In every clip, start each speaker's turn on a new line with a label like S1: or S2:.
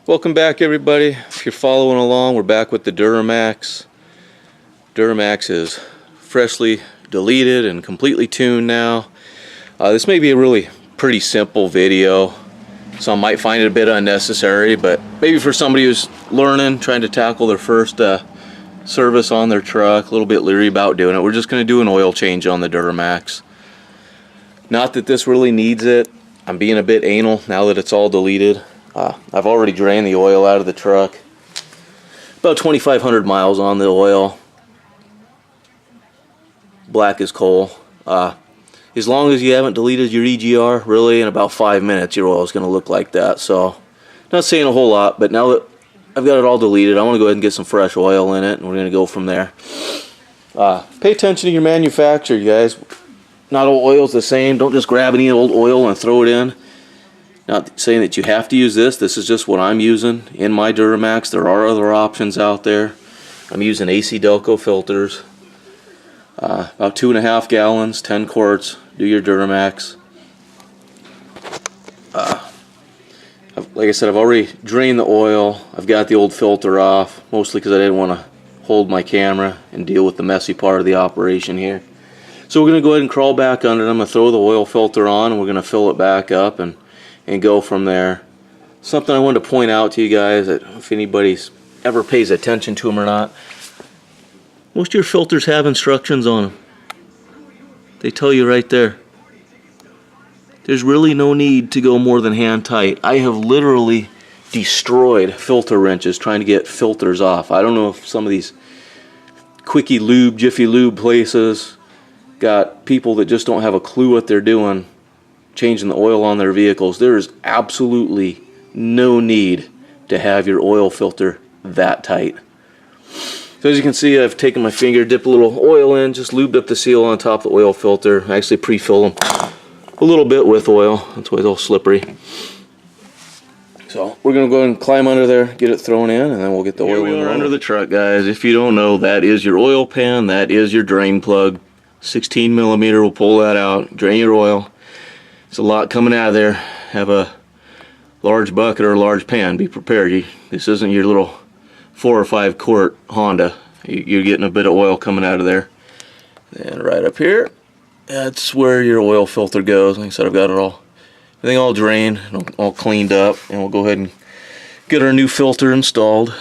S1: Welcome back, everybody. If you're following along, we're back with the Duramax. Duramax is freshly deleted and completely tuned now. This may be a really pretty simple video. Some might find it a bit unnecessary, but maybe for somebody who's learning, trying to tackle their first service on their truck, a little bit leery about doing it, we're just going to do an oil change on the Duramax. Not that this really needs it. I'm being a bit anal now that it's all deleted. I've already drained the oil out of the truck. About 2,500 miles on the oil. Black as coal. As long as you haven't deleted your EGR, really, in about 5 minutes, your oil is going to look like that. So, not saying a whole lot, but now that I've got it all deleted, I want to go ahead and get some fresh oil in it, and we're going to go from there. Pay attention to your manufacturer, you guys. Not all oil's the same. Don't just grab any old oil and throw it in. Not saying that you have to use this. This is just what I'm using in my Duramax. There are other options out there. I'm using AC Delco filters. About 2.5 gallons, 10 quarts. Do your Duramax. Like I said, I've already drained the oil. I've got the old filter off, mostly because I didn't want to hold my camera and deal with the messy part of the operation here. So we're going to go ahead and crawl back under it. I'm going to throw the oil filter on, and we're going to fill it back up and go from there. Something I wanted to point out to you guys, that if anybody ever pays attention to them or not, most of your filters have instructions on them. They tell you right there. There's really no need to go more than hand tight. I have literally destroyed filter wrenches trying to get filters off. I don't know if some of these quickie lube, jiffy lube places got people that just don't have a clue what they're doing changing the oil on their vehicles. There is absolutely no need to have your oil filter that tight. So as you can see, I've taken my finger, dipped a little oil in, just lubed up the seal on top of the oil filter. I actually pre-fill them a little bit with oil. That's why it's all slippery. So we're going to go ahead and climb under there, get it thrown in, and then we'll get the oil in. Here we are under the truck, guys. If you don't know, that is your oil pan. That is your drain plug. 16 millimeter, we'll pull that out, drain your oil. It's a lot coming out of there. Have a large bucket or a large pan. Be prepared. This isn't your little 4 or 5 quart Honda. You're getting a bit of oil coming out of there. And right up here, that's where your oil filter goes. Like I said, I've got it everything all drained, all cleaned up, and we'll go ahead and get our new filter installed.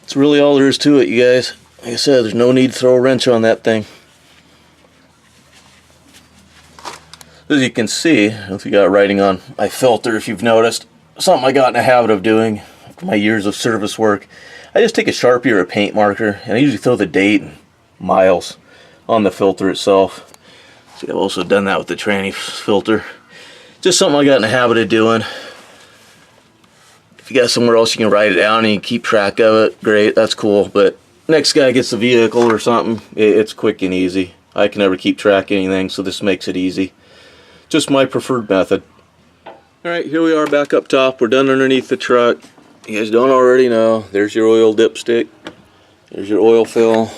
S1: That's really all there is to it, you guys. Like I said, there's no need to throw a wrench on that thing. As you can see, if you got writing on my filter, if you've noticed, something I got in the habit of doing after my years of service work, I just take a Sharpie or a paint marker, and I usually throw the date and miles on the filter itself. See, I've also done that with the tranny filter. Just something I got in the habit of doing. If you got somewhere else you can write it down and you keep track of it, great, that's cool. But next guy gets a vehicle or something, it's quick and easy. I can never keep track of anything, so this makes it easy. Just my preferred method. Alright, here we are back up top. We're done underneath the truck. You guys don't already know, there's your oil dipstick. There's your oil fill.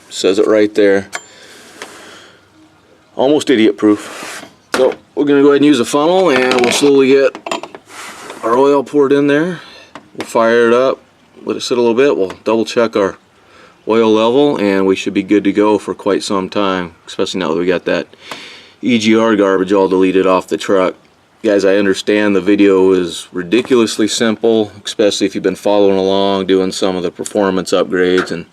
S1: Says it right there. Almost idiot proof. So we're going to go ahead and use a funnel, and we'll slowly get our oil poured in there. We'll fire it up, let it sit a little bit. We'll double check our oil level, and we should be good to go for quite some time, especially now that we got that EGR garbage all deleted off the truck. Guys, I understand the video is ridiculously simple, especially if you've been following along, doing some of the performance upgrades, and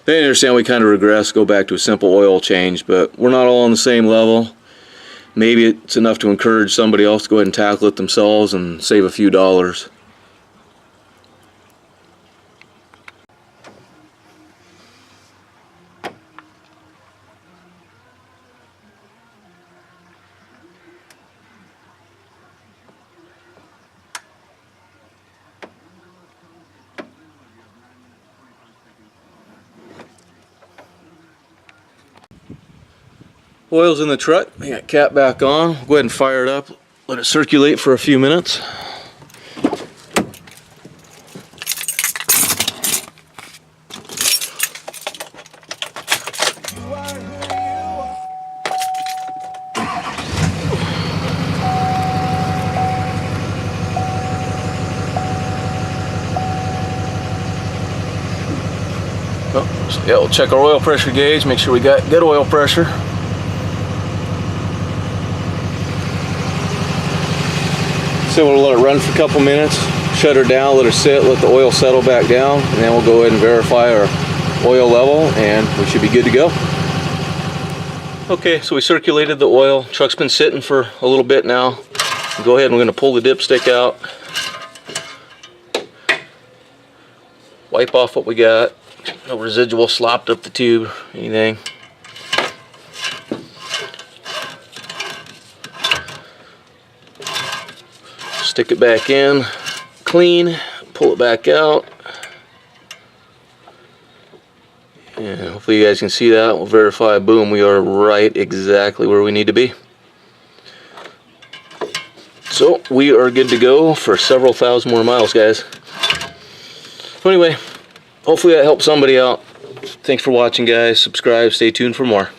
S1: they understand we kind of regress, go back to a simple oil change, but we're not all on the same level. Maybe it's enough to encourage somebody else to go ahead and tackle it themselves and save a few dollars. Oil's in the truck. I got cap back on. Go ahead and fire it up. Let it circulate for a few minutes. Oh, so yeah, we'll check our oil pressure gauge, make sure we got good oil pressure. So we'll let it run for a couple minutes, shut her down, let her sit, let the oil settle back down, and then we'll go ahead and verify our oil level, and we should be good to go. Okay, so we circulated the oil. Truck's been sitting for a little bit now. Go ahead and we're going to pull the dipstick out. Wipe off what we got. No residual slopped up the tube, anything. Stick it back in, clean, pull it back out. And hopefully you guys can see that. We'll verify, boom, we are right exactly where we need to be. So we are good to go for several thousand more miles, guys. So anyway, hopefully that helped somebody out. Thanks for watching, guys. Subscribe, stay tuned for more.